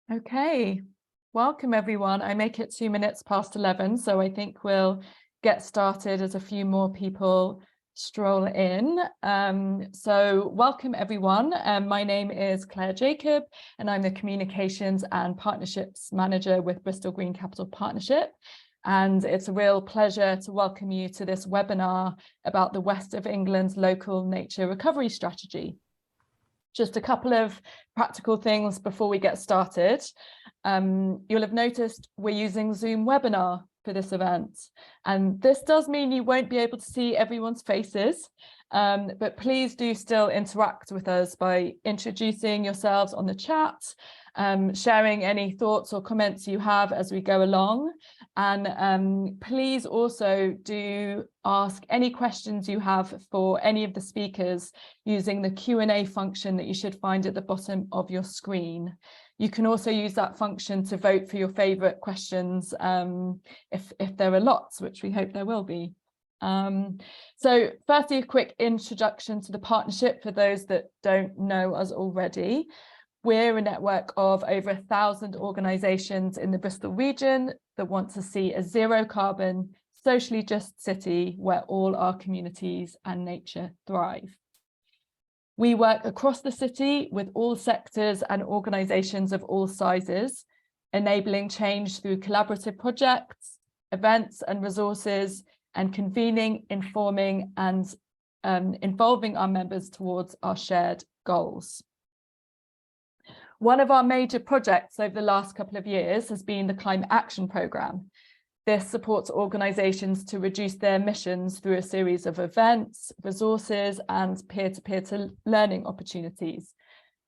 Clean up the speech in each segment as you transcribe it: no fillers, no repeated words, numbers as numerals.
Okay, welcome everyone. I make it 2 minutes past 11, so I think we'll get started as a few more people stroll in. So welcome everyone. My name is Claire Jacob and I'm the Communications and Partnerships Manager with Bristol Green Capital Partnership. And it's a real pleasure to welcome you to this webinar about the West of England's local nature recovery strategy. Just a couple of practical things before we get started. You'll have noticed we're using Zoom webinar for this event. And this does mean you won't be able to see everyone's faces, but please do still interact with us by introducing yourselves on the chat, sharing any thoughts or comments you have as we go along. And please also do ask any questions you have for any of the speakers using the Q&A function that you should find at the bottom of your screen. You can also use that function to vote for your favourite questions if there are lots, which we hope there will be. So firstly, a quick introduction to the partnership for those that don't know us already. We're a network of over 1,000 organisations in the Bristol region that want to see a zero carbon, socially just city where all our communities and nature thrive. We work across the city with all sectors and organisations of all sizes, enabling change through collaborative projects, events and resources, and convening, informing and involving our members towards our shared goals. One of our major projects over the last couple of years has been the Climate Action Programme. This supports organisations to reduce their emissions through a series of events, resources and peer-to-peer learning opportunities.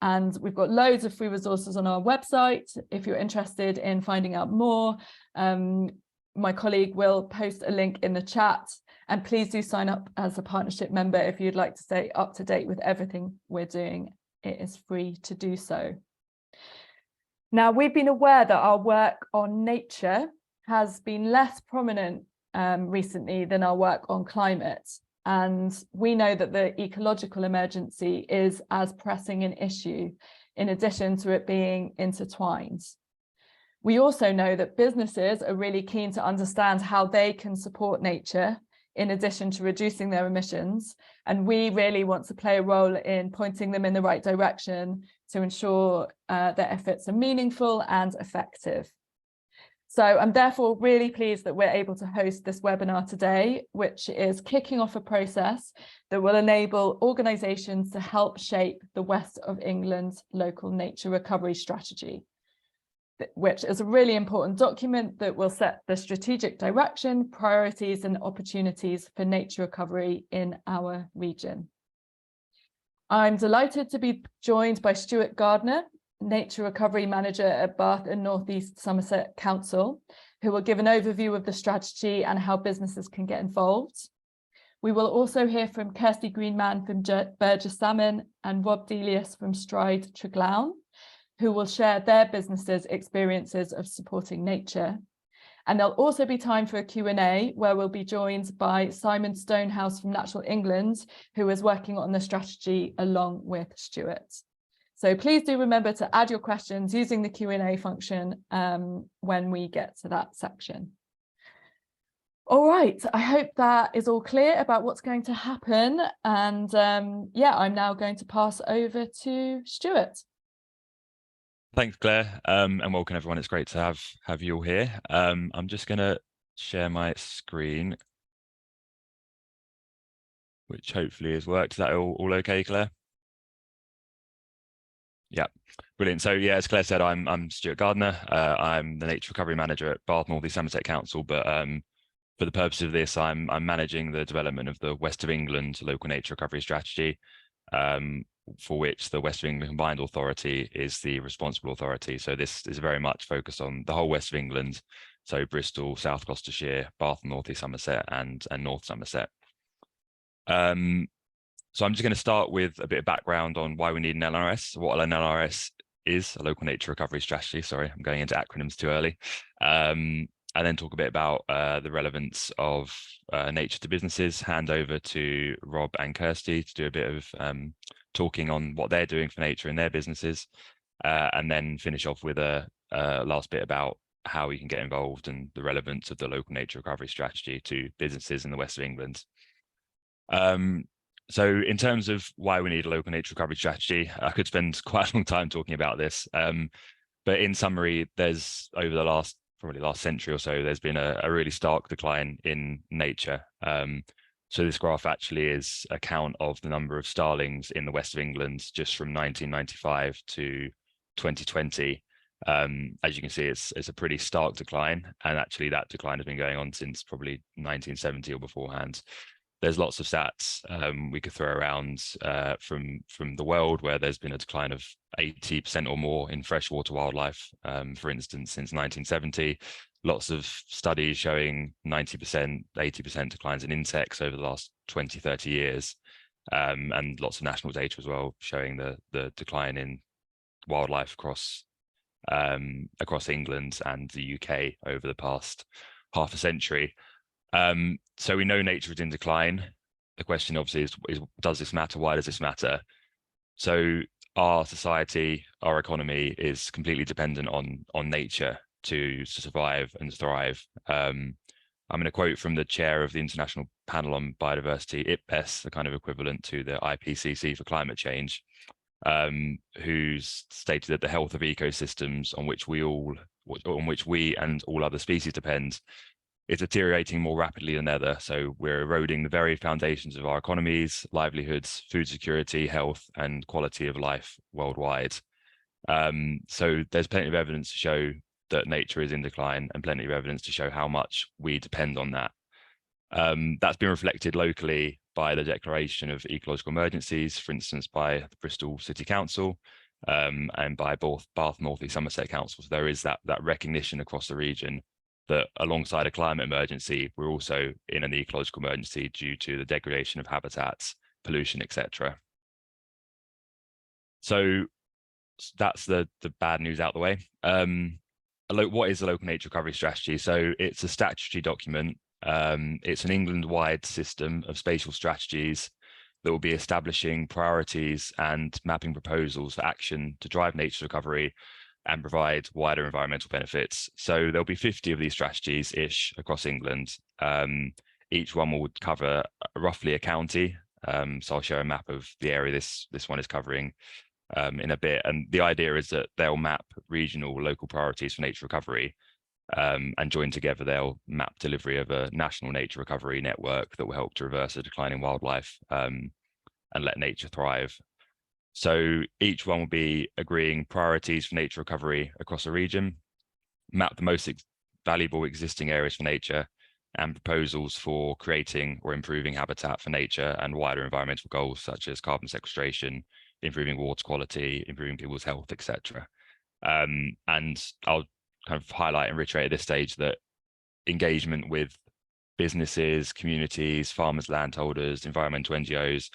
And we've got loads of free resources on our website. If you're interested in finding out more, my colleague will post a link in the chat. And please do sign up as a partnership member if you'd like to stay up to date with everything we're doing. It is free to do so. Now, we've been aware that our work on nature has been less prominent recently than our work on climate. And we know that the ecological emergency is as pressing an issue, in addition to it being intertwined. We also know that businesses are really keen to understand how they can support nature in addition to reducing their emissions. And we really want to play a role in pointing them in the right direction to ensure their efforts are meaningful and effective. So I'm therefore really pleased that we're able to host this webinar today, which is kicking off a process that will enable organisations to help shape the West of England's local nature recovery strategy, which is a really important document that will set the strategic direction, priorities and opportunities for nature recovery in our region. I'm delighted to be joined by Stuart Gardner, Nature Recovery Manager at Bath and North East Somerset Council, who will give an overview of the strategy and how businesses can get involved. We will also hear from Kirsty Greenman from Burgess Salmon and Rob Delius from Stride Treglown, who will share their businesses' experiences of supporting nature. And there'll also be time for a Q&A where we'll be joined by Simon Stonehouse from Natural England, who is working on the strategy along with Stuart. So please do remember to add your questions using the Q&A function when we get to that section. All right, I hope that is all clear about what's going to happen. And yeah, I'm now going to pass over to Stuart. Thanks, Claire, and welcome everyone. It's great to have you all here. I'm just going to share my screen, which hopefully has worked. Is that all okay, Claire? Yeah, brilliant. So yeah, as Claire said, I'm Stuart Gardner. I'm the Nature Recovery Manager at Bath North East Somerset Council, but for the purpose of this, I'm managing the development of the West of England local nature recovery strategy, for which the West of England Combined Authority is the responsible authority. So this is very much focused on the whole West of England, so Bristol, South Gloucestershire, Bath and North East Somerset and North Somerset. So I'm just going to start with a bit of background on why we need an LNRS, what an LNRS is, a local nature recovery strategy. Sorry, I'm going into acronyms too early. And then talk a bit about the relevance of nature to businesses, hand over to Rob and Kirsty to do a bit of talking on what they're doing for nature in their businesses. and then finish off with a last bit about how we can get involved and the relevance of the local nature recovery strategy to businesses in the west of England. So in terms of why we need a local nature recovery strategy, I could spend quite a long time talking about this. But in summary, there's over the probably last century or so, there's been a really stark decline in nature. So this graph actually is a count of the number of starlings in the west of England just from 1995 to 2020. As you can see, it's a pretty stark decline, and actually that decline has been going on since probably 1970 or beforehand. There's lots of stats we could throw around from the world, where there's been a decline of 80% or more in freshwater wildlife, for instance, since 1970. Lots of studies showing 90%, 80% declines in insects over the last 20, 30 years, and lots of national data as well showing the decline in wildlife across England and the UK over the past half a century. So we know nature is in decline. The question obviously is does this matter? Why does this matter? So our society, our economy is completely dependent on nature to survive and thrive. I'm going to quote from the chair of the International Panel on Biodiversity, IPBES, the kind of equivalent to the IPCC for climate change, who's stated that the health of ecosystems on which we and all other species depend is deteriorating more rapidly than ever. So we're eroding the very foundations of our economies, livelihoods, food security, health, and quality of life worldwide. So there's plenty of evidence to show that nature is in decline, and plenty of evidence to show how much we depend on that. That's been reflected locally by the declaration of ecological emergencies, for instance, by the Bristol City Council, and by both Bath, North East Somerset councils. There is that recognition across the region that alongside a climate emergency, we're also in an ecological emergency due to the degradation of habitats, pollution, etc. So that's the bad news out the way. What is the local nature recovery strategy? So it's a statutory document. It's an England-wide system of spatial strategies that will be establishing priorities and mapping proposals for action to drive nature recovery and provide wider environmental benefits. So there'll be 50 of these strategies-ish across England. Each one will cover roughly a county. So I'll show a map of the area this one is covering in a bit. And the idea is that they'll map regional local priorities for nature recovery, and joined together, they'll map delivery of a national nature recovery network that will help to reverse the decline in wildlife and let nature thrive. So each one will be agreeing priorities for nature recovery across a region, map the most valuable existing areas for nature, and proposals for creating or improving habitat for nature and wider environmental goals such as carbon sequestration, improving water quality, improving people's health, etc. And I'll kind of highlight and reiterate at this stage that engagement with businesses, communities, farmers, landholders, environmental NGOs,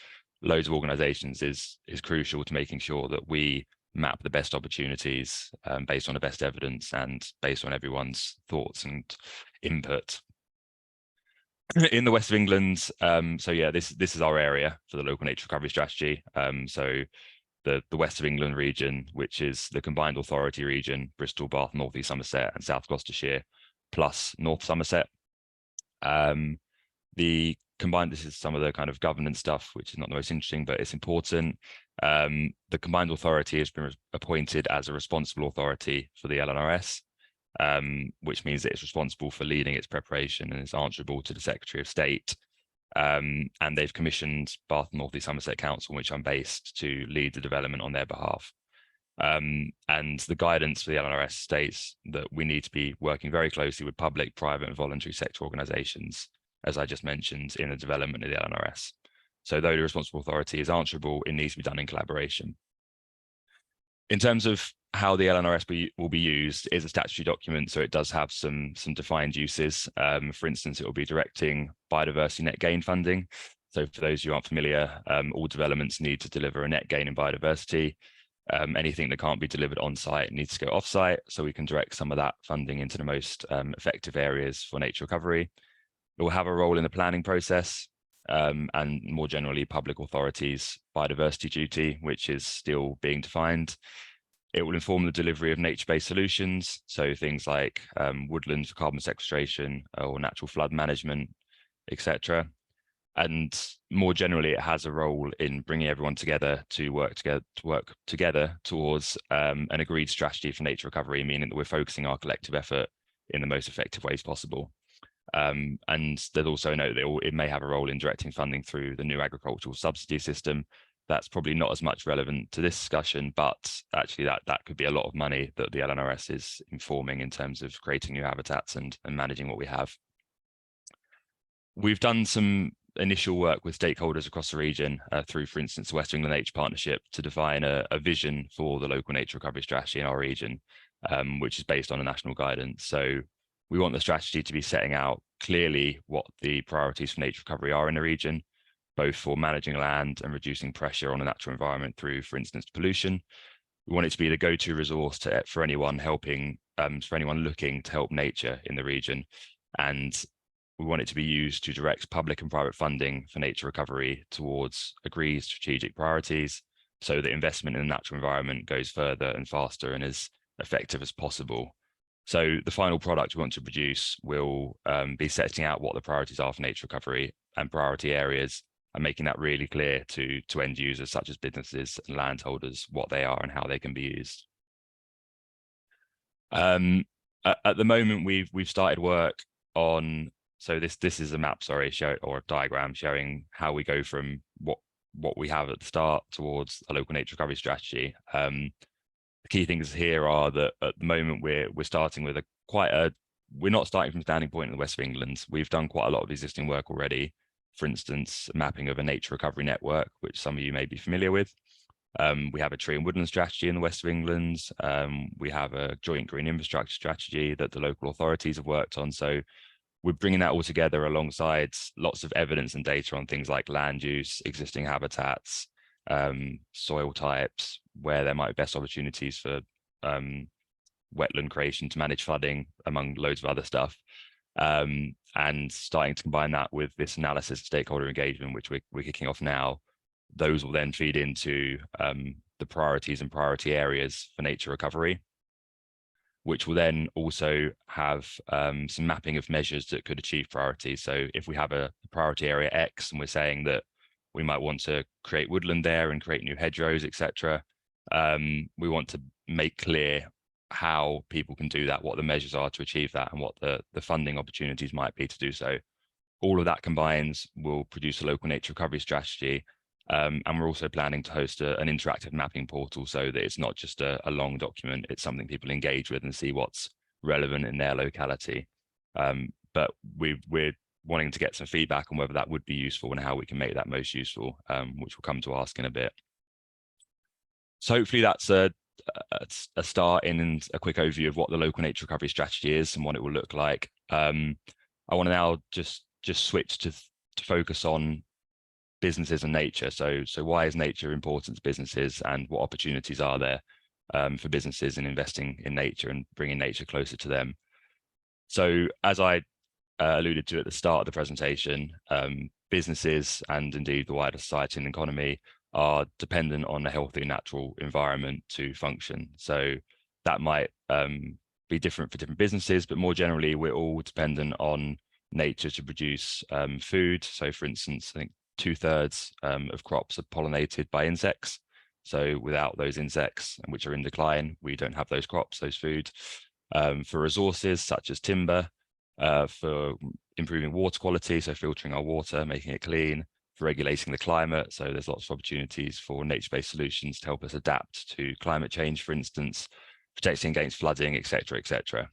loads of organizations is crucial to making sure that we map the best opportunities based on the best evidence and based on everyone's thoughts and input. In the west of England, so yeah, this is our area for the local nature recovery strategy. So the west of England region, which is the combined authority region, Bristol, Bath, North East Somerset and South Gloucestershire, plus North Somerset. The combined, this is some of the kind of governance stuff, which is not the most interesting, but it's important. The combined authority has been appointed as a responsible authority for the LNRS, which means that it's responsible for leading its preparation and is answerable to the Secretary of State. And they've commissioned Bath North East Somerset Council, which I'm based, to lead the development on their behalf. And the guidance for the LNRS states that we need to be working very closely with public, private and voluntary sector organisations, as I just mentioned, in the development of the LNRS. So though the responsible authority is answerable, it needs to be done in collaboration. In terms of how the LNRS will be used, is a statutory document, so it does have some defined uses. For instance, it will be directing biodiversity net gain funding. So for those who aren't familiar, all developments need to deliver a net gain in biodiversity. Anything that can't be delivered on site needs to go off site, so we can direct some of that funding into the most effective areas for nature recovery. It will have a role in the planning process, and more generally public authorities' biodiversity duty, which is still being defined. It will inform the delivery of nature-based solutions, so things like woodlands for carbon sequestration or natural flood management, etc. And more generally, it has a role in bringing everyone together to work together towards an agreed strategy for nature recovery, meaning that we're focusing our collective effort in the most effective ways possible. And there's also a note that it may have a role in directing funding through the new agricultural subsidy system. That's probably not as much relevant to this discussion, but actually that could be a lot of money that the LNRS is informing in terms of creating new habitats and managing what we have. We've done some initial work with stakeholders across the region through, for instance, the West England Nature Partnership to define a vision for the local nature recovery strategy in our region, which is based on a national guidance. So we want the strategy to be setting out clearly what the priorities for nature recovery are in the region, both for managing land and reducing pressure on the natural environment through, for instance, pollution. We want it to be the go-to resource for anyone looking to help nature in the region. And we want it to be used to direct public and private funding for nature recovery towards agreed strategic priorities, so that investment in the natural environment goes further and faster and as effective as possible. So the final product we want to produce will be setting out what the priorities are for nature recovery and priority areas, and making that really clear to end users such as businesses and landholders what they are and how they can be used. At the moment, we've started work on, so this is a map, sorry, or a diagram showing how we go from what we have at the start towards a local nature recovery strategy. The key things here are that at the moment we're starting with we're not starting from a standing point in the West of England. We've done quite a lot of existing work already. For instance, mapping of a nature recovery network, which some of you may be familiar with. We have a tree and woodland strategy in the West of England. We have a joint green infrastructure strategy that the local authorities have worked on. So we're bringing that all together alongside lots of evidence and data on things like land use, existing habitats, soil types, where there might be best opportunities for wetland creation to manage flooding, among loads of other stuff. And starting to combine that with this analysis of stakeholder engagement, which we're kicking off now. Those will then feed into the priorities and priority areas for nature recovery, which will then also have some mapping of measures that could achieve priorities. So if we have a priority area X and we're saying that we might want to create woodland there and create new hedgerows, etc., we want to make clear how people can do that, what the measures are to achieve that, and what the funding opportunities might be to do so. All of that combines will produce a local nature recovery strategy. And we're also planning to host an interactive mapping portal, so that it's not just a long document, it's something people engage with and see what's relevant in their locality. But we're wanting to get some feedback on whether that would be useful and how we can make that most useful, which we'll come to ask in a bit. So hopefully that's a start in a quick overview of what the local nature recovery strategy is and what it will look like. I want to now just switch to focus on businesses and nature. So why is nature important to businesses, and what opportunities are there for businesses in investing in nature and bringing nature closer to them? So as I alluded to at the start of the presentation, businesses and indeed the wider society and economy are dependent on a healthy natural environment to function. So that might be different for different businesses, but more generally, we're all dependent on nature to produce food. So for instance, I think 2/3 of crops are pollinated by insects. So without those insects, which are in decline, we don't have those crops, those food. For resources such as timber, for improving water quality, so filtering our water, making it clean, for regulating the climate. So there's lots of opportunities for nature-based solutions to help us adapt to climate change, for instance, protecting against flooding, etc., etc.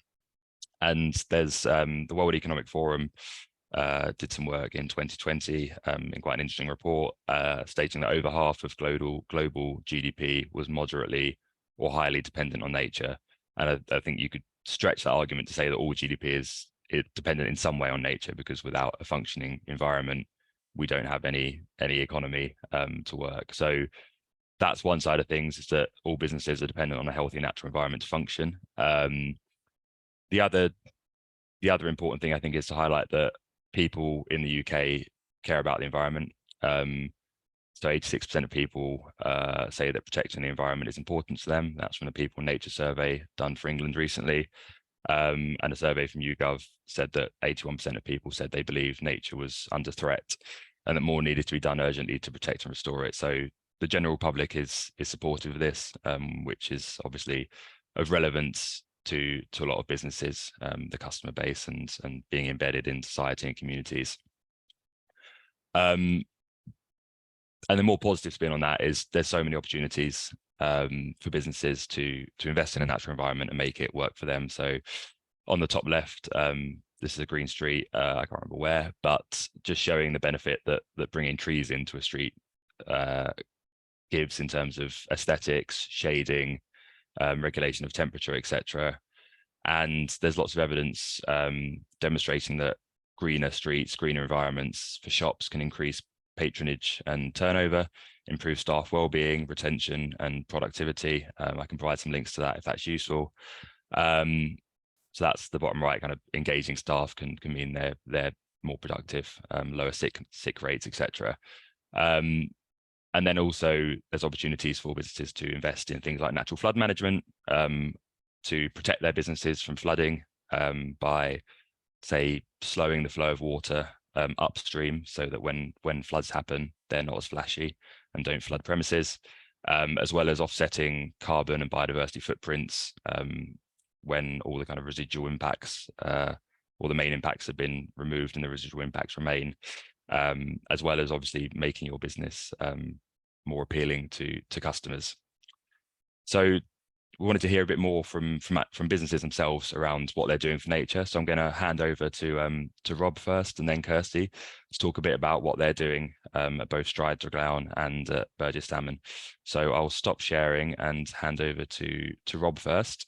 And there's the World Economic Forum did some work in 2020 in quite an interesting report stating that over half of global GDP was moderately or highly dependent on nature. And I think you could stretch that argument to say that all GDP is dependent in some way on nature, because without a functioning environment, we don't have any economy to work. So that's one side of things, is that all businesses are dependent on a healthy natural environment to function. The other important thing I think is to highlight that people in the UK care about the environment. So 86% of people say that protecting the environment is important to them. That's from the People and Nature survey done for England recently. And a survey from YouGov said that 81% of people said they believed nature was under threat and that more needed to be done urgently to protect and restore it. So the general public is supportive of this, which is obviously of relevance to a lot of businesses, the customer base, and being embedded in society and communities. And the more positive spin on that is there's so many opportunities for businesses to invest in a natural environment and make it work for them. So on the top left, this is a green street, I can't remember where, but just showing the benefit that bringing trees into a street gives in terms of aesthetics, shading, regulation of temperature, etc. And there's lots of evidence demonstrating that greener streets, greener environments for shops can increase patronage and turnover, improve staff well-being, retention, and productivity. I can provide some links to that if that's useful. So that's the bottom right, kind of engaging staff can mean they're more productive, lower sick rates, etc. And then also there's opportunities for businesses to invest in things like natural flood management, to protect their businesses from flooding by, say, slowing the flow of water upstream so that when floods happen, they're not as flashy and don't flood premises, as well as offsetting carbon and biodiversity footprints when all the kind of residual impacts or the main impacts have been removed and the residual impacts remain, as well as obviously making your business more appealing to customers. So we wanted to hear a bit more from businesses themselves around what they're doing for nature. So I'm going to hand over to Rob first and then Kirsty to talk a bit about what they're doing at both Stride Draglown and at Burgess Salmon. So I'll stop sharing and hand over to Rob first.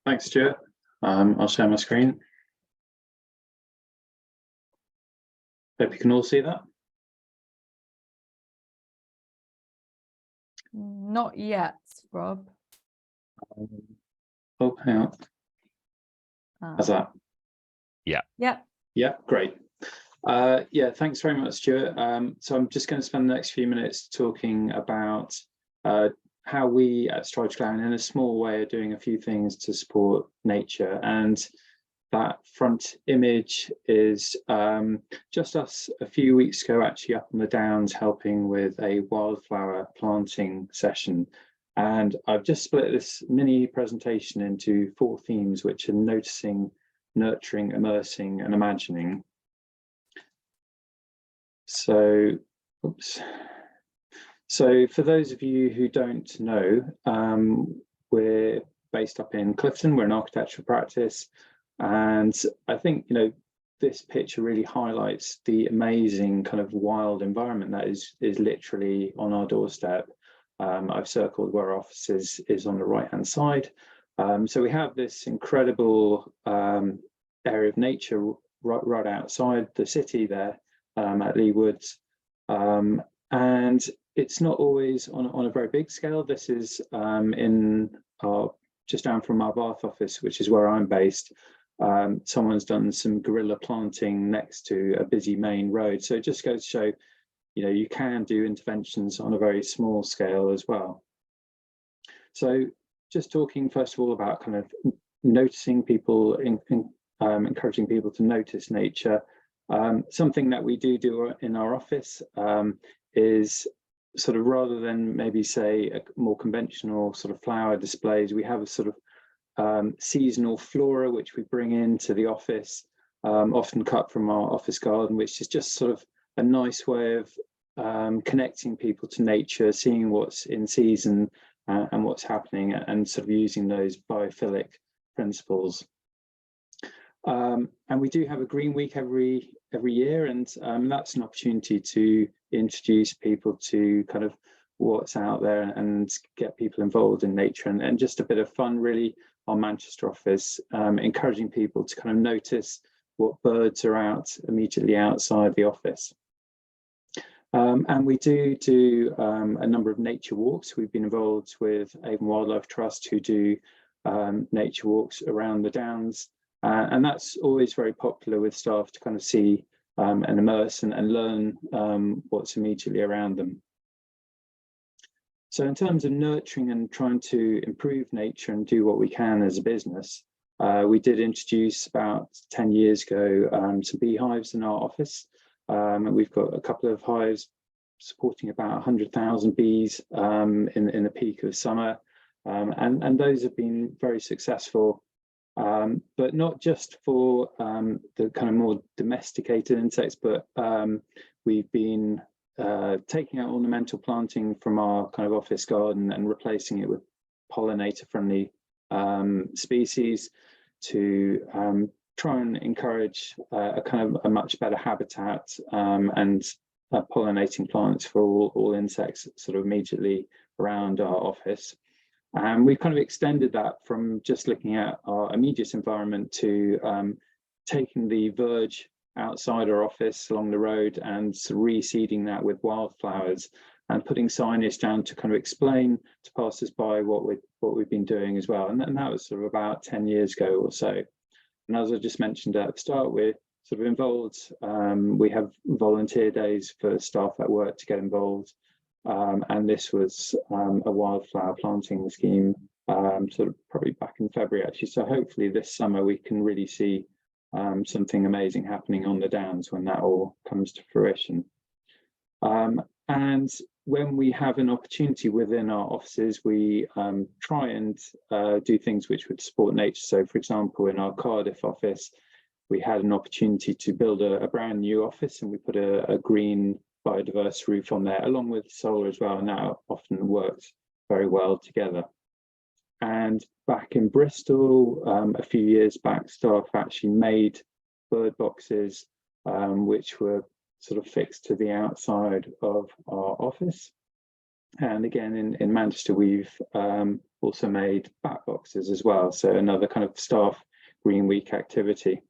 Thanks, Stuart. I'll share my screen. Hope you can all see that. Not yet, Rob. Oh, hang on. How's that? Yeah. Yeah, great. Yeah, thanks very much, Stuart. So I'm just going to spend the next few minutes talking about how we at Stride Draglown in a small way are doing a few things to support nature. And that front image is just us a few weeks ago, actually up on the Downs, helping with a wildflower planting session. And I've just split this mini presentation into 4 themes, which are noticing, nurturing, immersing, and imagining. So, oops. So for those of you who don't know, we're based up in Clifton. We're an architectural practice. And I think, you know, this picture really highlights the amazing kind of wild environment that is literally on our doorstep. I've circled where our office is on the right-hand side. So we have this incredible area of nature right outside the city there at Lee Woods. And it's not always on a very big scale. This is in our, just down from our Bath office, which is where I'm based. Someone's done some guerrilla planting next to a busy main road. So it just goes to show, you know, you can do interventions on a very small scale as well. So just talking first of all about kind of noticing people, encouraging people to notice nature. Something that we do in our office is sort of, rather than maybe say a more conventional sort of flower displays, we have a sort of seasonal flora which we bring into the office, often cut from our office garden, which is just sort of a nice way of connecting people to nature, seeing what's in season and what's happening, and sort of using those biophilic principles. And we do have a green week every year, and that's an opportunity to introduce people to kind of what's out there and get people involved in nature, and just a bit of fun really. Our Manchester office, encouraging people to kind of notice what birds are out immediately outside the office. And we do a number of nature walks. We've been involved with Avon Wildlife Trust, who do nature walks around the Downs. And that's always very popular with staff to kind of see and immerse and learn what's immediately around them. So in terms of nurturing and trying to improve nature and do what we can as a business, we did introduce about 10 years ago some beehives in our office. And we've got a couple of hives supporting about 100,000 bees in the peak of summer. And those have been very successful, but not just for the kind of more domesticated insects, but we've been taking out ornamental planting from our kind of office garden and replacing it with pollinator-friendly species to try and encourage a kind of a much better habitat and pollinating plants for all insects sort of immediately around our office. And we've kind of extended that from just looking at our immediate environment to taking the verge outside our office along the road and reseeding that with wildflowers and putting signage down to kind of explain to passers-by what we've been doing as well. And that was sort of about 10 years ago or so. And as I just mentioned at the start, we're sort of involved. We have volunteer days for staff at work to get involved. And this was a wildflower planting scheme, sort of probably back in February actually. So hopefully this summer we can really see something amazing happening on the Downs when that all comes to fruition. And when we have an opportunity within our offices, we try and do things which would support nature. So for example, in our Cardiff office, we had an opportunity to build a brand new office, and we put a green biodiverse roof on there along with solar as well, and that often works very well together. And back in Bristol, a few years back, staff actually made bird boxes which were sort of fixed to the outside of our office. And again, in Manchester, we've also made bat boxes as well. So another kind of staff Green Week activity.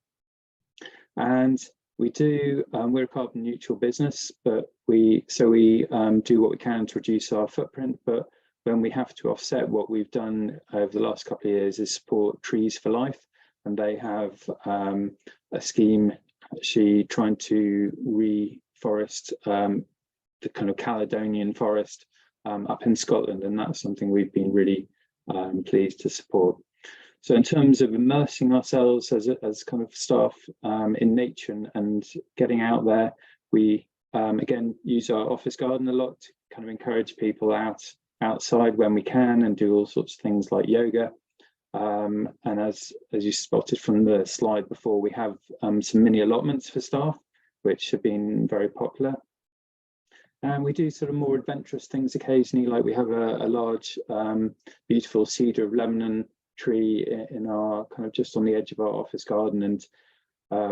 And we do, we're a carbon neutral business, but we do what we can to reduce our footprint. But when we have to offset, what we've done over the last couple of years is support Trees for Life. And they have a scheme actually trying to reforest the kind of Caledonian forest up in Scotland. And that's something we've been really pleased to support. So in terms of immersing ourselves as kind of staff in nature and getting out there, we again use our office garden a lot to kind of encourage people outside when we can and do all sorts of things like yoga. And as you spotted from the slide before, we have some mini allotments for staff, which have been very popular. And we do sort of more adventurous things occasionally, like we have a large, beautiful cedar of Lebanon tree in our kind of just on the edge of our office garden. And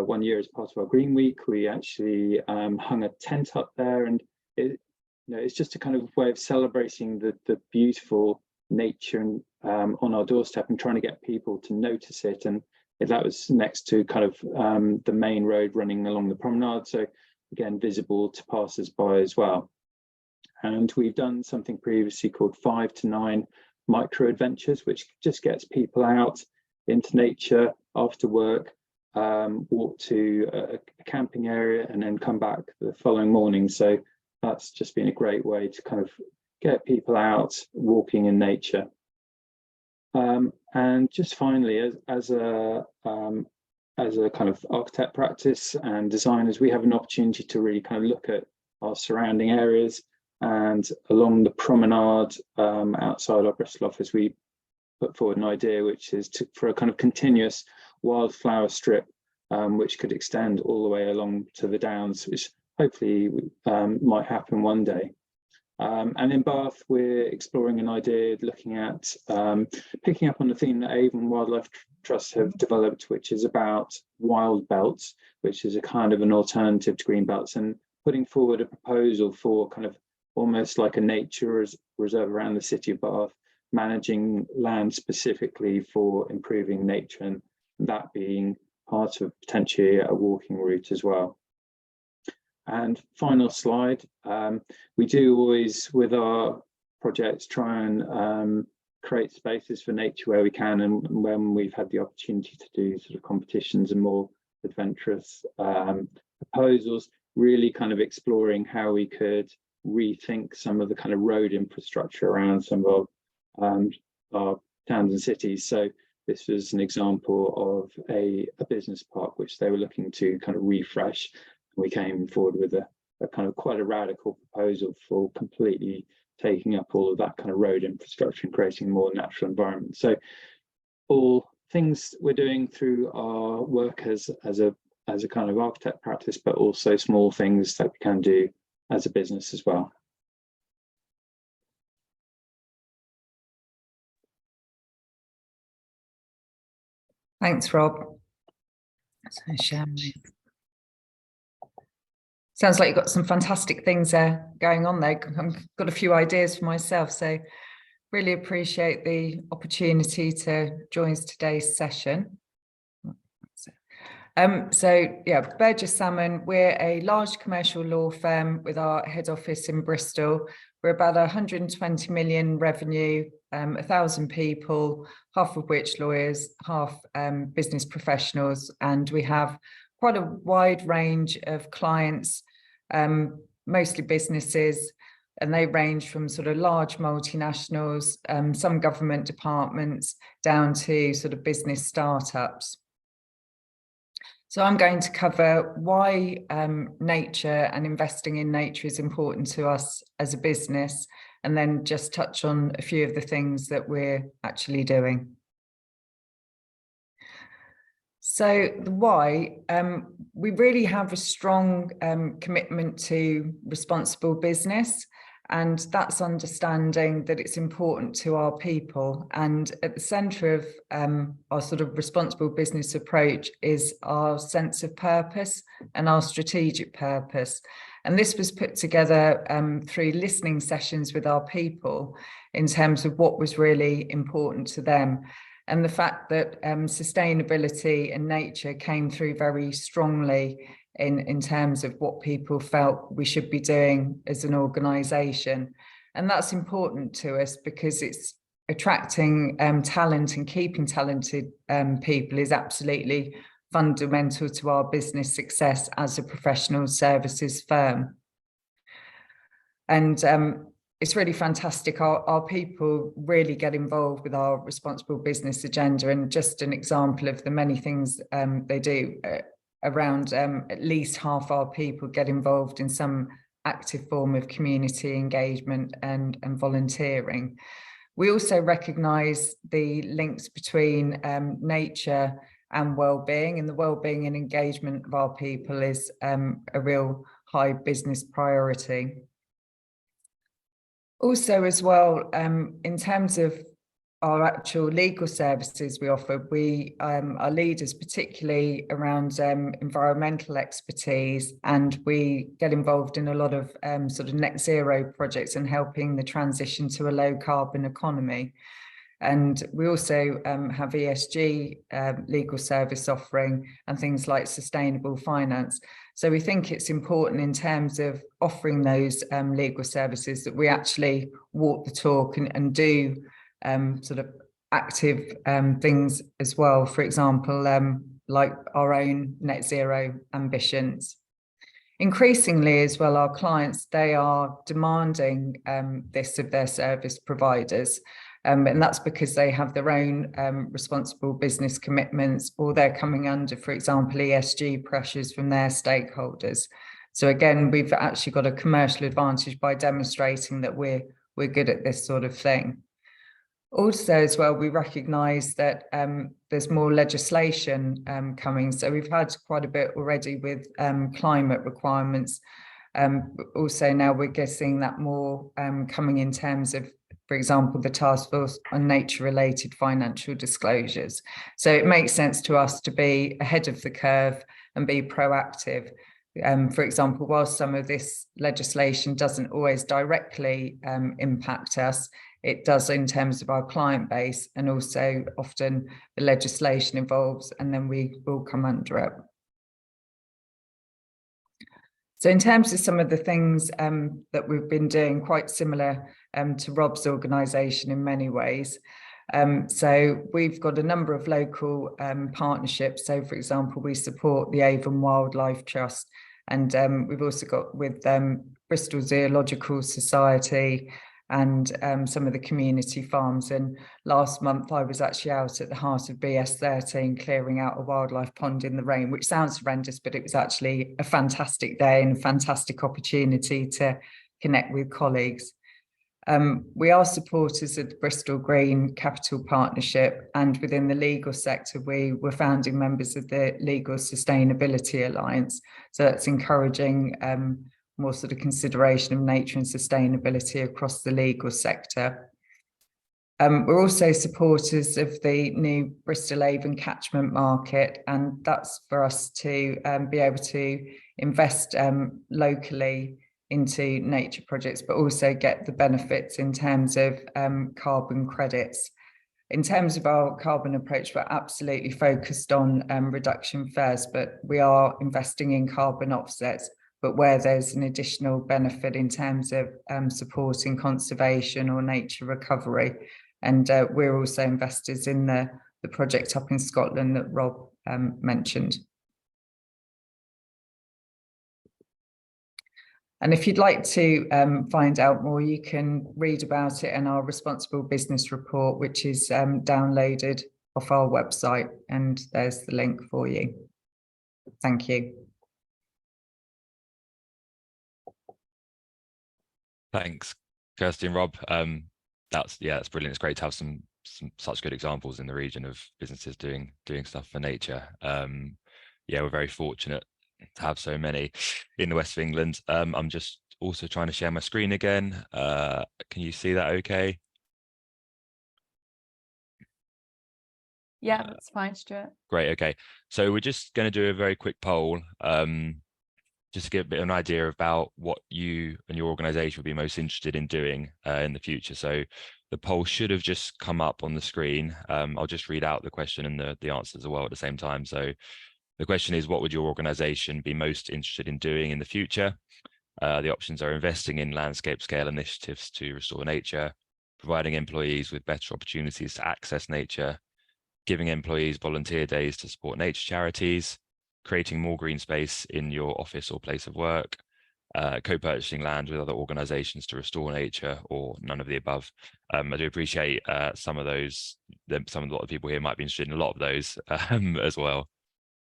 one year as part of our Green Week, we actually hung a tent up there, and it's just a kind of way of celebrating the beautiful nature and on our doorstep and trying to get people to notice it. And that was next to kind of the main road running along the promenade, so again visible to passers-by as well. And we've done something previously called 5 to 9 micro adventures, which just gets people out into nature after work, walk to a camping area and then come back the following morning. So that's just been a great way to kind of get people out walking in nature. And just finally, as a kind of architect practice and designers, we have an opportunity to really kind of look at our surrounding areas. And along the promenade outside our Bristol office, we put forward an idea which is for a kind of continuous wildflower strip, which could extend all the way along to the Downs, which hopefully might happen one day. And in Bath, we're exploring an idea looking at picking up on the theme that Avon Wildlife Trust have developed, which is about wild belts, which is a kind of an alternative to green belts, and putting forward a proposal for kind of almost like a nature reserve around the city of Bath, managing land specifically for improving nature, and that being part of potentially a walking route as well. And final slide, we do always with our projects try and create spaces for nature where we can, and when we've had the opportunity to do sort of competitions and more adventurous proposals, really kind of exploring how we could rethink some of the kind of road infrastructure around some of our towns and cities. So this was an example of a business park which they were looking to kind of refresh. We came forward with a kind of quite a radical proposal for completely taking up all of that kind of road infrastructure and creating a more natural environment. So all things we're doing through our work as a kind of architect practice, but also small things that we can do as a business as well. Thanks, Rob. So share my... Sounds like you've got some fantastic things going on there. I've got a few ideas for myself, so really appreciate the opportunity to join today's session. So yeah, Burgess Salmon, we're a large commercial law firm with our head office in Bristol. We're about 120 million revenue, 1,000 people, half of which lawyers, half business professionals, and we have quite a wide range of clients, mostly businesses, and they range from sort of large multinationals, some government departments, down to sort of business startups. So I'm going to cover why nature and investing in nature is important to us as a business, and then just touch on a few of the things that we're actually doing. So the why, we really have a strong commitment to responsible business, and that's understanding that it's important to our people. And at the centre of our sort of responsible business approach is our sense of purpose and our strategic purpose. And this was put together through listening sessions with our people in terms of what was really important to them. And the fact that sustainability and nature came through very strongly in terms of what people felt we should be doing as an organisation. And that's important to us because it's attracting talent and keeping talented people is absolutely fundamental to our business success as a professional services firm. And it's really fantastic. Our people really get involved with our responsible business agenda, and just an example of the many things they do. Around at least half our people get involved in some active form of community engagement and volunteering. We also recognise the links between nature and well-being, and the well-being and engagement of our people is a real high business priority. Also as well, in terms of our actual legal services we offer, we are leaders particularly around environmental expertise, and we get involved in a lot of sort of net zero projects and helping the transition to a low carbon economy. And we also have ESG legal service offering and things like sustainable finance. So we think it's important in terms of offering those legal services that we actually walk the talk and do sort of active things as well. For example, like our own net zero ambitions. Increasingly as well, our clients, they are demanding this of their service providers. And that's because they have their own responsible business commitments, or they're coming under, for example, ESG pressures from their stakeholders. So again, we've actually got a commercial advantage by demonstrating that we're good at this sort of thing. Also as well, we recognise that there's more legislation coming. So we've had quite a bit already with climate requirements. Also now we're getting that more coming in terms of, for example, the Task Force on Nature-related Financial Disclosures. So it makes sense to us to be ahead of the curve and be proactive. For example, while some of this legislation doesn't always directly impact us, it does in terms of our client base, and also often the legislation evolves and then we will come under it. So in terms of some of the things that we've been doing, quite similar to Rob's organisation in many ways, So we've got a number of local partnerships. So, for example, we support the Avon Wildlife Trust, and we've also got with Bristol Zoological Society and some of the community farms. And last month I was actually out at the heart of BS13 clearing out a wildlife pond in the rain, which sounds horrendous, but it was actually a fantastic day and a fantastic opportunity to connect with colleagues. We are supporters of the Bristol Green Capital Partnership, and within the legal sector, we were founding members of the Legal Sustainability Alliance. So that's encouraging more sort of consideration of nature and sustainability across the legal sector. We're also supporters of the new Bristol Avon catchment market, and that's for us to be able to invest locally into nature projects, but also get the benefits in terms of carbon credits. In terms of our carbon approach, we're absolutely focused on reduction first, but we are investing in carbon offsets, but where there's an additional benefit in terms of supporting conservation or nature recovery. And we're also investors in the project up in Scotland that Rob mentioned. And if you'd like to find out more, you can read about it in our Responsible Business Report, which is downloaded off our website, and there's the link for you. Thank you. Thanks, Kirsty and Rob. That's brilliant. It's great to have some such good examples in the region of businesses doing stuff for nature. Yeah, we're very fortunate to have so many in the west of England. I'm just also trying to share my screen again. Can you see that okay? Yeah, that's fine, Stuart. Great. Okay, so we're just going to do a very quick poll, just to get a bit of an idea about what you and your organization would be most interested in doing in the future. So the poll should have just come up on the screen. I'll just read out the question and the answers as well at the same time. So the question is, what would your organization be most interested in doing in the future? The options are investing in landscape scale initiatives to restore nature, providing employees with better opportunities to access nature, giving employees volunteer days to support nature charities, creating more green space in your office or place of work, co-purchasing land with other organizations to restore nature, or none of the above. I do appreciate some of those, a lot of people here might be interested in a lot of those as well.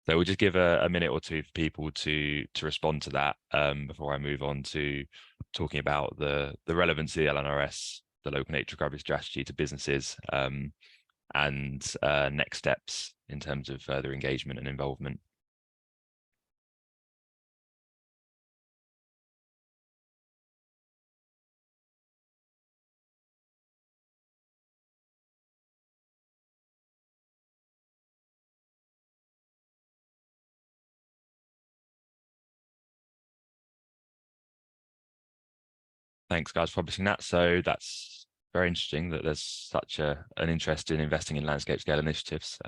So we'll just give a minute or two for people to respond to that before I move on to talking about the relevance of the LNRS, the local nature recovery strategy, to businesses, and next steps in terms of further engagement and involvement. Thanks, guys, for publishing that. So that's very interesting that there's such an interest in investing in landscape scale initiatives,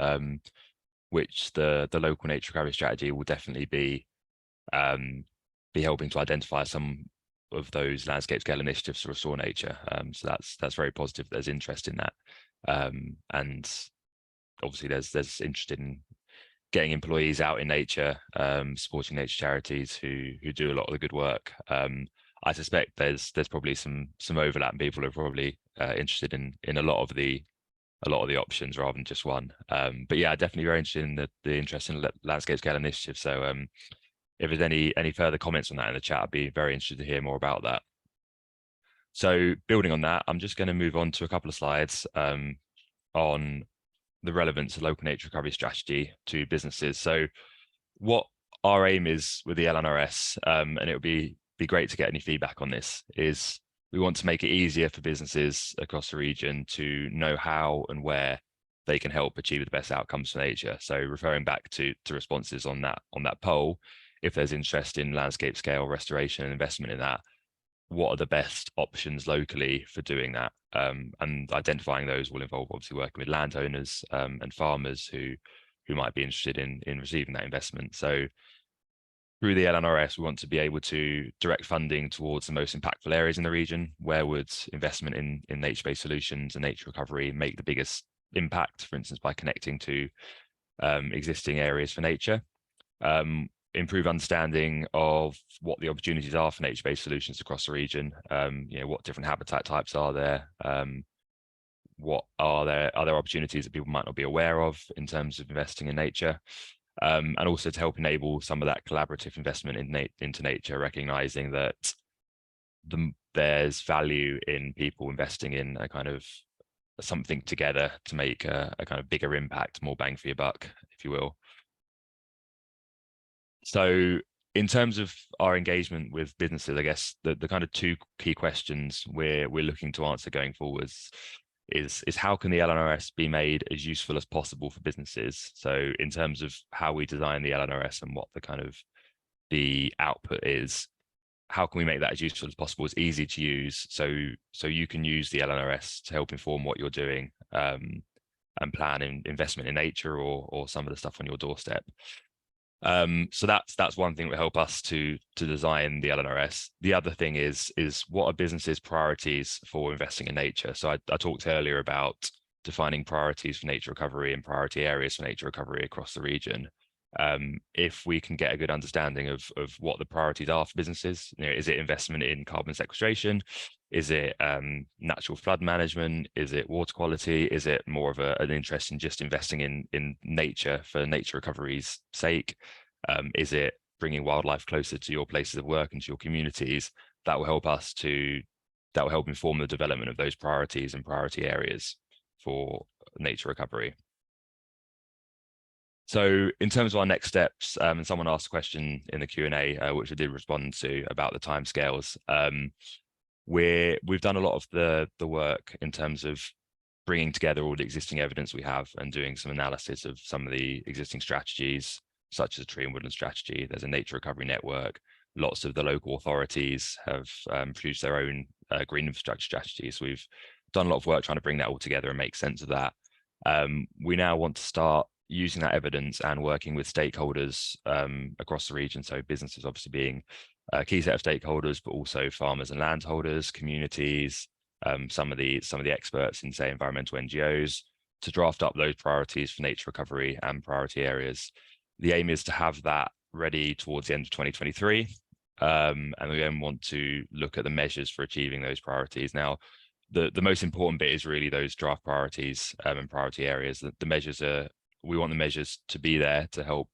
which the local nature recovery strategy will definitely be helping to identify some of those landscape scale initiatives to restore nature. So that's very positive. There's interest in that, and obviously there's interest in getting employees out in nature, supporting nature charities who do a lot of the good work. I suspect there's probably some overlap, and people are probably interested in a lot of the options rather than just one. But yeah, definitely very interested in the interest in landscape scale initiatives. So if there's any further comments on that in the chat, I'd be very interested to hear more about that. So building on that, I'm just going to move on to a couple of slides on the relevance of local nature recovery strategy to businesses. So what our aim is with the LNRS, and it would be great to get any feedback on this, is we want to make it easier for businesses across the region to know how and where they can help achieve the best outcomes for nature. So referring back to responses on that poll, if there's interest in landscape scale restoration and investment in that, what are the best options locally for doing that? And identifying those will involve obviously working with landowners and farmers who might be interested in receiving that investment. So through the LNRS, we want to be able to direct funding towards the most impactful areas in the region. Where would investment in nature-based solutions and nature recovery make the biggest impact, for instance, by connecting to existing areas for nature? Improve understanding of what the opportunities are for nature-based solutions across the region. What different habitat types are there? What are there opportunities that people might not be aware of in terms of investing in nature? And also to help enable some of that collaborative investment into nature, recognizing that there's value in people investing in a kind of something together to make a kind of bigger impact, more bang for your buck, if you will. So in terms of our engagement with businesses, I guess the kind of two key questions we're looking to answer going forwards is how can the LNRS be made as useful as possible for businesses? So in terms of how we design the LNRS and what the kind of the output is, how can we make that as useful as possible, as easy to use, so you can use the LNRS to help inform what you're doing and plan investment in nature or some of the stuff on your doorstep. So that's one thing that will help us to design the LNRS. The other thing is what are businesses' priorities for investing in nature? So I talked earlier about defining priorities for nature recovery and priority areas for nature recovery across the region. If we can get a good understanding of what the priorities are for businesses, is it investment in carbon sequestration? Is it natural flood management? Is it water quality? Is it more of an interest in just investing in nature for nature recovery's sake? Is it bringing wildlife closer to your places of work and to your communities? That will help inform the development of those priorities and priority areas for nature recovery. So in terms of our next steps, and someone asked a question in the Q&A, which I did respond to about the timescales. We've done a lot of the work in terms of bringing together all the existing evidence we have and doing some analysis of some of the existing strategies, such as a tree and woodland strategy. There's a nature recovery network. Lots of the local authorities have produced their own green infrastructure strategies. We've done a lot of work trying to bring that all together and make sense of that. We now want to start using that evidence and working with stakeholders across the region. So businesses obviously being a key set of stakeholders, but also farmers and landholders, communities, some of the experts in, say, environmental NGOs, to draft up those priorities for nature recovery and priority areas. The aim is to have that ready towards the end of 2023. And we then want to look at the measures for achieving those priorities. Now, the most important bit is really those draft priorities and priority areas. The measures we want the measures to be there to help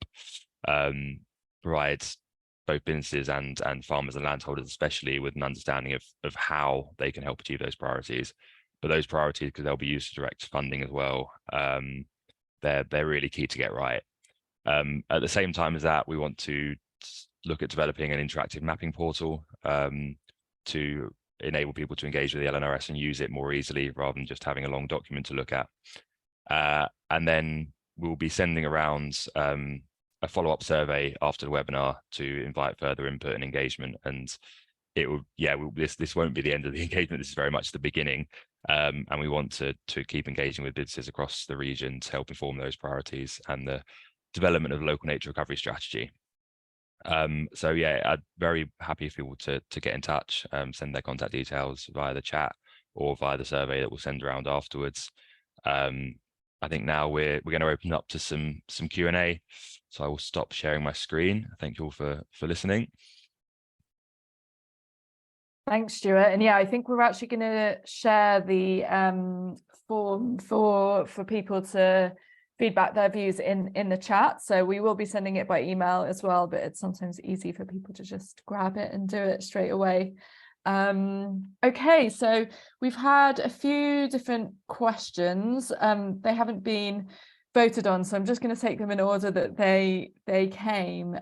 provide both businesses and farmers and landholders, especially, with an understanding of how they can help achieve those priorities. But those priorities, because they'll be used to direct funding as well, they're really key to get right. At the same time as that, we want to look at developing an interactive mapping portal to enable people to engage with the LNRS and use it more easily, rather than just having a long document to look at. And then we'll be sending around a follow-up survey after the webinar to invite further input and engagement. And it will, this won't be the end of the engagement. This is very much the beginning. And we want to keep engaging with businesses across the region to help inform those priorities and the development of local nature recovery strategy. So yeah, I'm very happy for people to get in touch, send their contact details via the chat or via the survey that we'll send around afterwards. I think now we're going to open up to some Q&A. So I will stop sharing my screen. Thank you all for listening. Thanks, Stuart. And yeah, I think we're actually going to share the form for people to feedback their views in the chat. So we will be sending it by email as well, but it's sometimes easy for people to just grab it and do it straight away. Okay, so we've had a few different questions. They haven't been voted on, so I'm just going to take them in order that they came.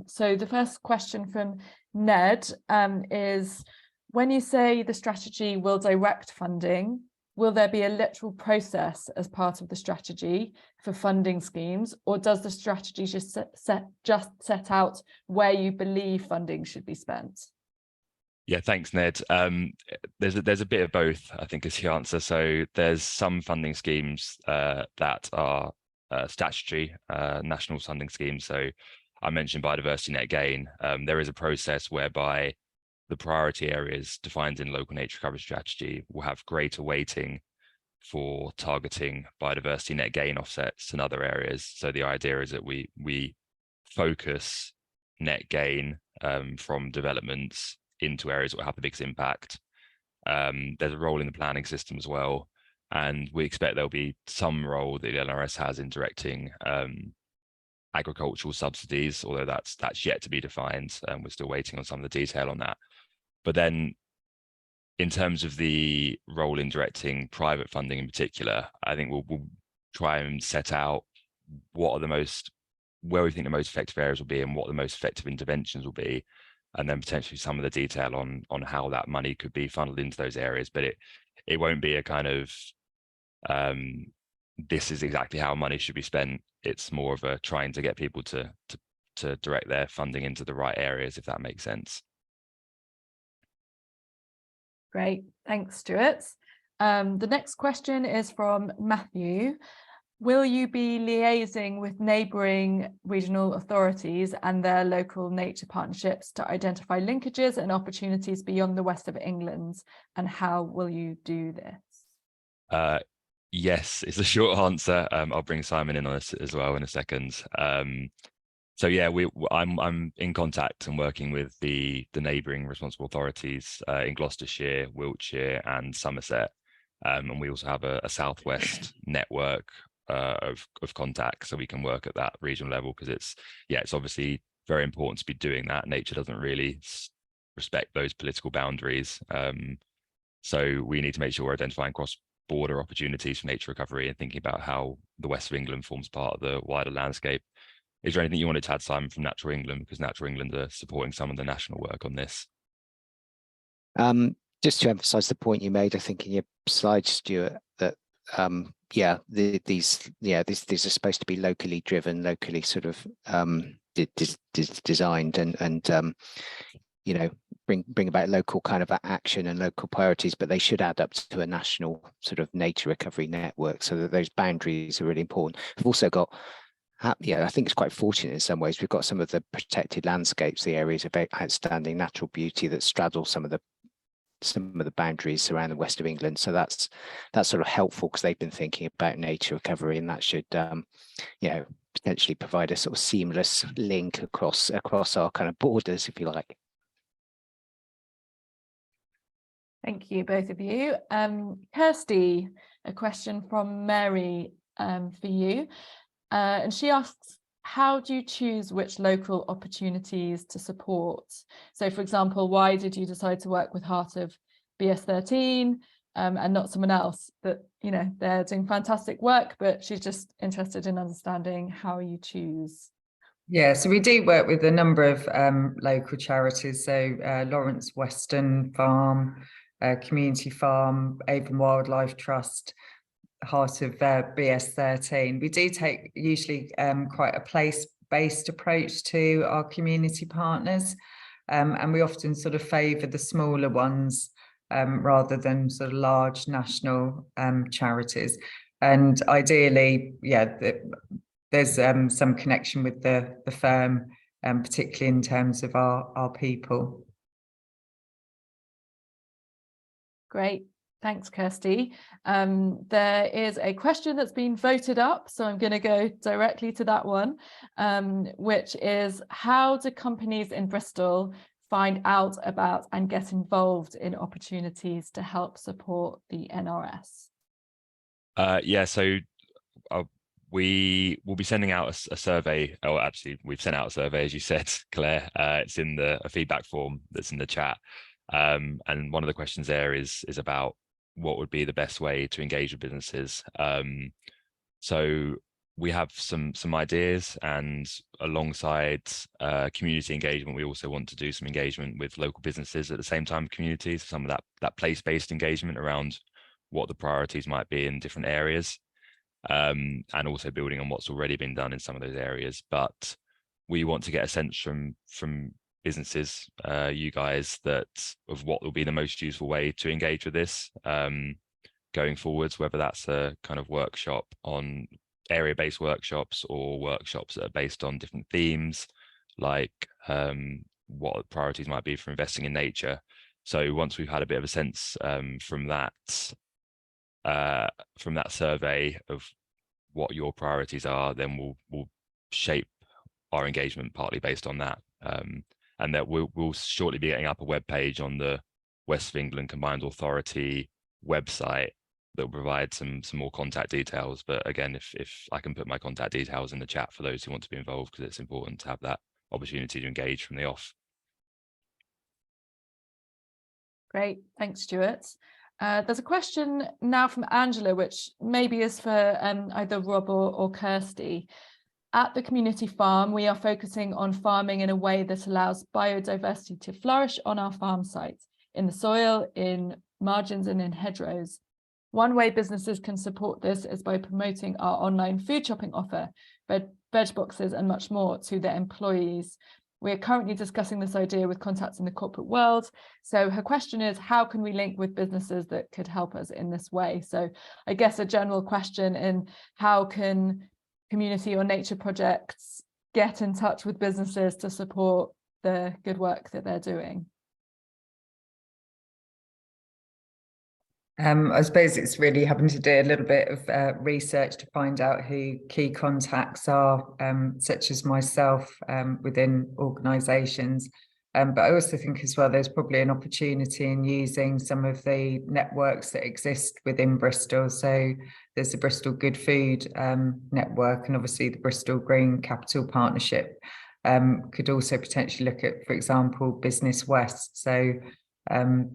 So the first question from Ned is, when you say the strategy will direct funding, will there be a literal process as part of the strategy for funding schemes, or does the strategy just set out where you believe funding should be spent? Yeah, thanks, Ned. There's a bit of both, I think, is the answer. So there's some funding schemes that are statutory national funding schemes. So I mentioned biodiversity net gain. There is a process whereby the priority areas defined in local nature recovery strategy will have greater weighting for targeting biodiversity net gain offsets in other areas. So the idea is that we focus net gain from developments into areas that will have the biggest impact. There's a role in the planning system as well, and we expect there'll be some role that the LNRS has in directing agricultural subsidies, although that's yet to be defined. We're still waiting on some of the detail on that. But then in terms of the role in directing private funding in particular, I think we'll try and set out where we think the most effective areas will be and what the most effective interventions will be, and then potentially some of the detail on how that money could be funneled into those areas. But it won't be a kind of this is exactly how money should be spent. It's more of a trying to get people to direct their funding into the right areas, if that makes sense. Great, thanks, Stuart. The next question is from Matthew. Will you be liaising with neighbouring regional authorities and their local nature partnerships to identify linkages and opportunities beyond the west of England? And how will you do this? Yes, it's a short answer. I'll bring Simon in on this as well in a second. So yeah, I'm in contact and working with the neighbouring responsible authorities in Gloucestershire, Wiltshire, and Somerset, and we also have a southwest network of contacts, so we can work at that regional level, because it's obviously very important to be doing that. Nature doesn't really respect those political boundaries, so we need to make sure we're identifying cross-border opportunities for nature recovery and thinking about how the west of England forms part of the wider landscape. Is there anything you wanted to add, Simon, from Natural England? Because Natural England are supporting some of the national work on this. Just to emphasise the point you made, I think in your slides, Stuart, that these are supposed to be locally driven, locally sort of designed, and bring about local kind of action and local priorities, but they should add up to a national sort of nature recovery network, so that those boundaries are really important. We've also got, I think it's quite fortunate in some ways. We've got some of the protected landscapes, the areas of outstanding natural beauty that straddle some of the boundaries around the west of England. So that's sort of helpful, because they've been thinking about nature recovery, and that should potentially provide a sort of seamless link across our kind of borders, if you like. Thank you, both of you. Kirsty, a question from Mary for you. And she asks, how do you choose which local opportunities to support? So, for example, why did you decide to work with Heart of BS13 and not someone else? That, they're doing fantastic work, but she's just interested in understanding how you choose. Yeah, so we do work with a number of local charities. So Lawrence Weston Farm, Community Farm, Avon Wildlife Trust, Heart of BS13. We do take usually quite a place-based approach to our community partners, and we often sort of favour the smaller ones rather than sort of large national charities. And ideally, there's some connection with the firm, particularly in terms of our people. Great. Thanks, Kirsty. There is a question that's been voted up, so I'm going to go directly to that one, which is, how do companies in Bristol find out about and get involved in opportunities to help support the NRS? So we will be sending out a survey, or actually we've sent out a survey, as you said, Claire. It's in a feedback form that's in the chat. And one of the questions there is about what would be the best way to engage with businesses. So we have some ideas, and alongside community engagement, we also want to do some engagement with local businesses at the same time, communities, some of that place-based engagement around what the priorities might be in different areas, and also building on what's already been done in some of those areas. But we want to get a sense from businesses, you guys, of what will be the most useful way to engage with this going forwards, whether that's a kind of workshop on area-based workshops or workshops that are based on different themes, like what priorities might be for investing in nature. So once we've had a bit of a sense from that survey of what your priorities are, then we'll shape our engagement partly based on that. And that we'll shortly be getting up a web page on the West of England Combined Authority website that will provide some more contact details. But again, if I can put my contact details in the chat for those who want to be involved, because it's important to have that opportunity to engage from the off. Great, thanks, Stuart. There's a question now from Angela, which maybe is for either Rob or Kirsty. At the community farm, we are focusing on farming in a way that allows biodiversity to flourish on our farm sites, in the soil, in margins, and in hedgerows. One way businesses can support this is by promoting our online food shopping offer, veg boxes, and much more to their employees. We are currently discussing this idea with contacts in the corporate world. So her question is, how can we link with businesses that could help us in this way? So I guess a general question in how can community or nature projects get in touch with businesses to support the good work that they're doing? I suppose it's really having to do a little bit of research to find out who key contacts are, such as myself, within organisations. But I also think as well, there's probably an opportunity in using some of the networks that exist within Bristol. So there's the Bristol Good Food network, and obviously the Bristol Green Capital Partnership could also potentially look at, for example, Business West. So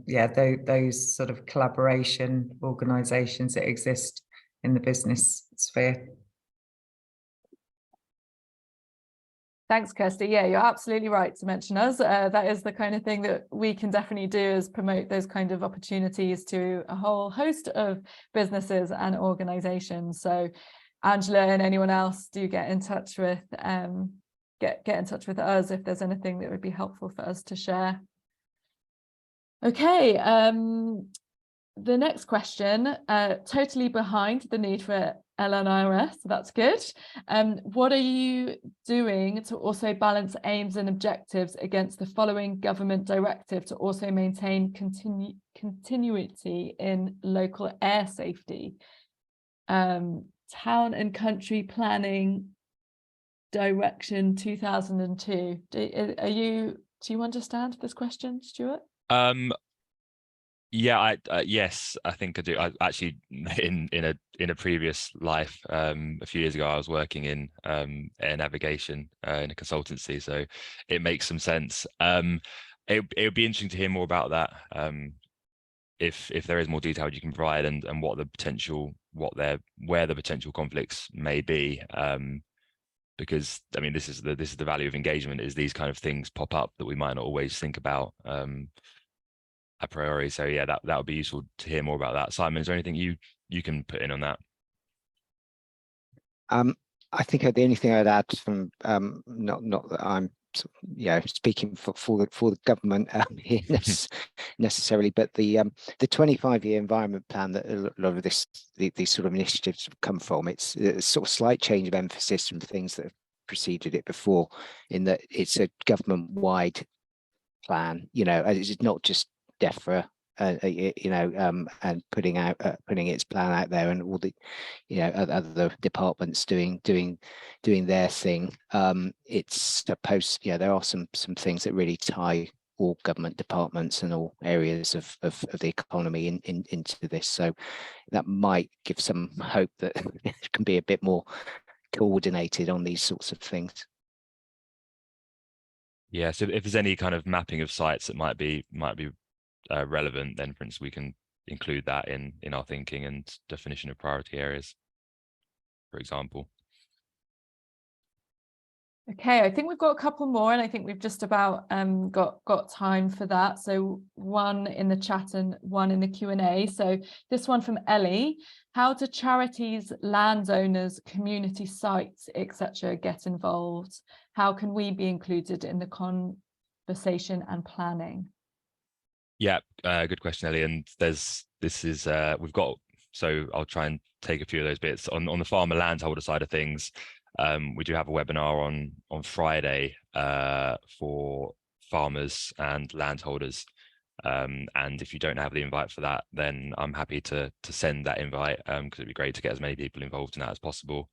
yeah, those sort of collaboration organisations that exist in the business sphere. Thanks, Kirsty. Yeah, you're absolutely right to mention us. That is the kind of thing that we can definitely do, is promote those kind of opportunities to a whole host of businesses and organisations. So Angela and anyone else, do get in touch with get in touch with us if there's anything that would be helpful for us to share. Okay, the next question, totally behind the need for LNRS, so that's good. What are you doing to also balance aims and objectives against the following government directive to also maintain continuity in local air safety? Town and Country Planning Direction 2002. Do you understand this question, Stuart? Yeah, yes, I think I do. I actually, in a previous life, a few years ago, I was working in air navigation in a consultancy, so it makes some sense. It would be interesting to hear more about that. If there is more detail you can provide, and what the potential, where the potential conflicts may be. Because I mean, this is the value of engagement, is these kind of things pop up that we might not always think about a priori. So yeah, that would be useful to hear more about that. Simon, is there anything you can put in on that? I think the only thing I'd add from not that I'm speaking for the government here necessarily, but the 25-year environment plan that a lot of these sort of initiatives come from, it's a sort of slight change of emphasis from things that have preceded it before, in that it's a government-wide plan. It's not just DEFRA, and putting its plan out there, and all the other departments doing their thing. It's supposed, there are some things that really tie all government departments and all areas of the economy into this. So that might give some hope that it can be a bit more coordinated on these sorts of things. Yeah, so if there's any kind of mapping of sites that might be relevant, then for instance we can include that in our thinking and definition of priority areas, for example. Okay, I think we've got a couple more, and I think we've just about got time for that. So one in the chat and one in the Q&A. So this one from Ellie: how do charities, landowners, community sites, etc. get involved? How can we be included in the conversation and planning? Yeah, good question, Ellie. And we've got, so I'll try and take a few of those bits on the farmer landholder side of things. We do have a webinar on Friday for farmers and landholders. And if you don't have the invite for that, then I'm happy to send that invite, because it'd be great to get as many people involved in that as possible.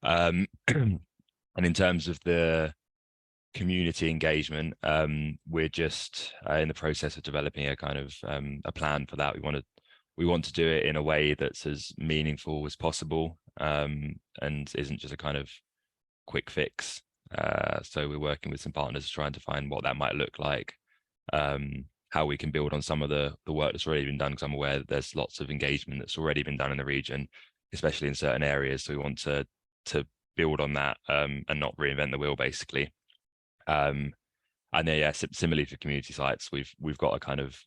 And in terms of the community engagement, we're just in the process of developing a kind of a plan for that. We want to do it in a way that's as meaningful as possible, and isn't just a kind of quick fix. So we're working with some partners trying to find what that might look like, how we can build on some of the work that's already been done, because I'm aware that there's lots of engagement that's already been done in the region, especially in certain areas. So we want to build on that, and not reinvent the wheel, basically. And then, yeah, similarly for community sites, we've got a kind of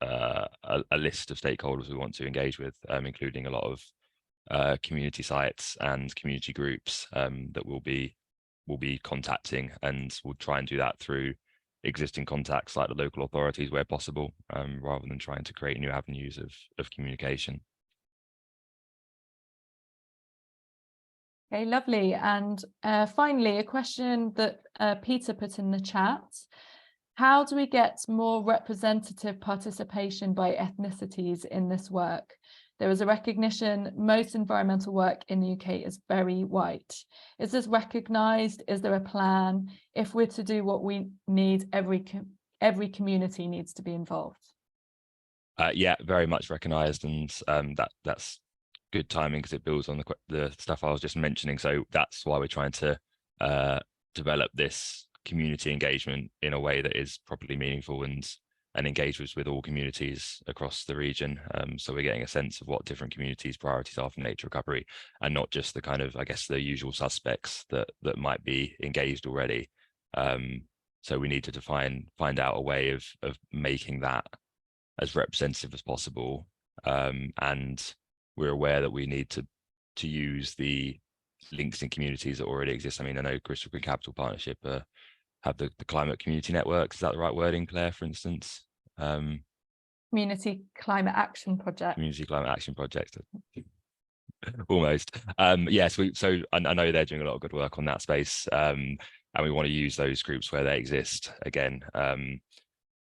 a list of stakeholders we want to engage with, including a lot of community sites and community groups that we'll be contacting, and we'll try and do that through existing contacts like the local authorities where possible, rather than trying to create new avenues of communication. Okay, lovely. And finally, a question that Peter put in the chat. How do we get more representative participation by ethnicities in this work? There is a recognition most environmental work in the UK is very white. Is this recognised? Is there a plan? If we're to do what we need, every community needs to be involved. Yeah, very much recognised, and that's good timing, because it builds on the stuff I was just mentioning. So that's why we're trying to develop this community engagement in a way that is properly meaningful and engages with all communities across the region. So we're getting a sense of what different communities' priorities are for nature recovery, and not just the kind of, I guess, the usual suspects that might be engaged already. So we needed to find out a way of making that as representative as possible, and we're aware that we need to use the links in communities that already exist. I mean, I know Bristol Green Capital Partnership have the climate community networks. Is that the right wording, Claire, for instance? Community Climate Action Project. Community Climate Action Project. Almost. Yes, so I know they're doing a lot of good work on that space, and we want to use those groups where they exist again.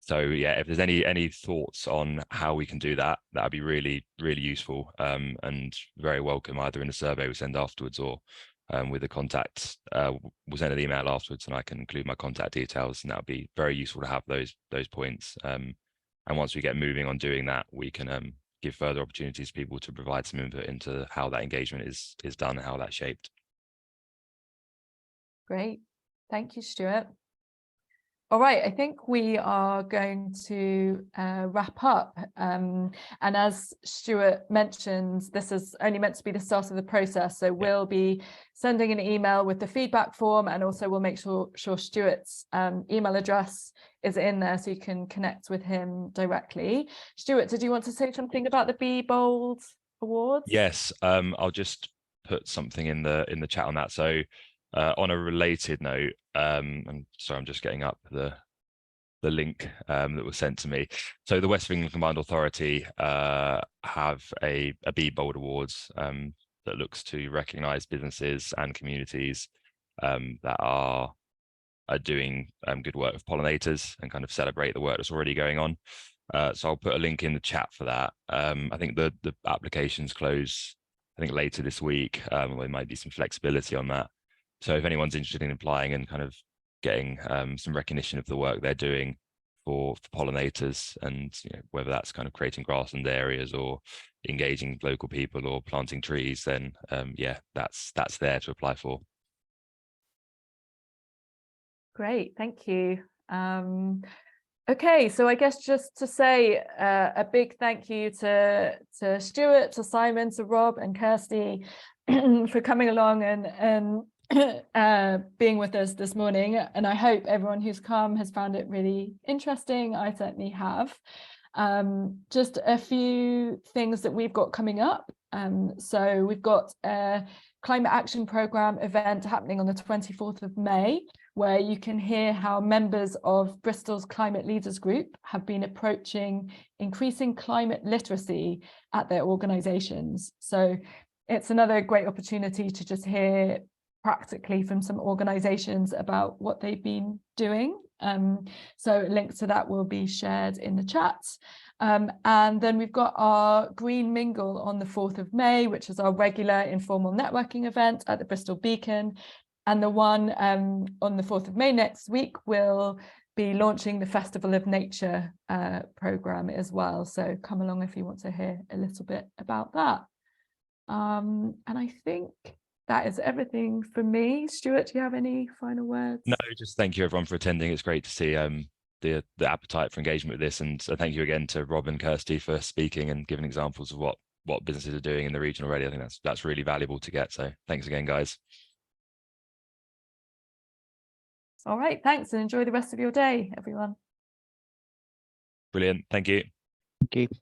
So yeah, if there's any thoughts on how we can do that, that'd be really, really useful, and very welcome, either in the survey we send afterwards or with the contacts. We'll send an email afterwards, and I can include my contact details, and that would be very useful to have those points. And once we get moving on doing that, we can give further opportunities for people to provide some input into how that engagement is done and how that's shaped. Great, thank you, Stuart. All right, I think we are going to wrap up. And as Stuart mentioned, this is only meant to be the start of the process. So we'll be sending an email with the feedback form, and also we'll make sure Stuart's email address is in there so you can connect with him directly. Stuart, did you want to say something about the Be Bold Awards? Yes, I'll just put something in the chat on that. So on a related note, I'm sorry, I'm just getting up the link that was sent to me. So the West of England Combined Authority have a Be Bold Awards that looks to recognise businesses and communities that are doing good work with pollinators, and kind of celebrate the work that's already going on. So I'll put a link in the chat for that. I think the applications close, I think, later this week. There might be some flexibility on that. So if anyone's interested in applying and kind of getting some recognition of the work they're doing for pollinators, and whether that's kind of creating grassland areas or engaging local people or planting trees, then yeah, that's there to apply for. Great, thank you. Okay, so I guess just to say a big thank you to Stuart, to Simon, to Rob and Kirsty for coming along and being with us this morning. And I hope everyone who's come has found it really interesting. I certainly have. Just a few things that we've got coming up. So we've got a Climate Action Programme event happening on the 24th of May, where you can hear how members of Bristol's Climate Leaders Group have been approaching increasing climate literacy at their organisations. So it's another great opportunity to just hear practically from some organizations about what they've been doing. So links to that will be shared in the chat. And then we've got our Green Mingle on the 4th of May, which is our regular informal networking event at the Bristol Beacon. And the one on the 4th of May next week will be launching the Festival of Nature programme as well. So come along if you want to hear a little bit about that. And I think that is everything for me. Stuart, do you have any final words? No, just thank you everyone for attending. It's great to see the appetite for engagement with this, and thank you again to Rob and Kirsty for speaking and giving examples of what businesses are doing in the region already. I think that's really valuable to get. So thanks again, guys. All right, thanks, and enjoy the rest of your day, everyone. Brilliant. Thank you. Thank you.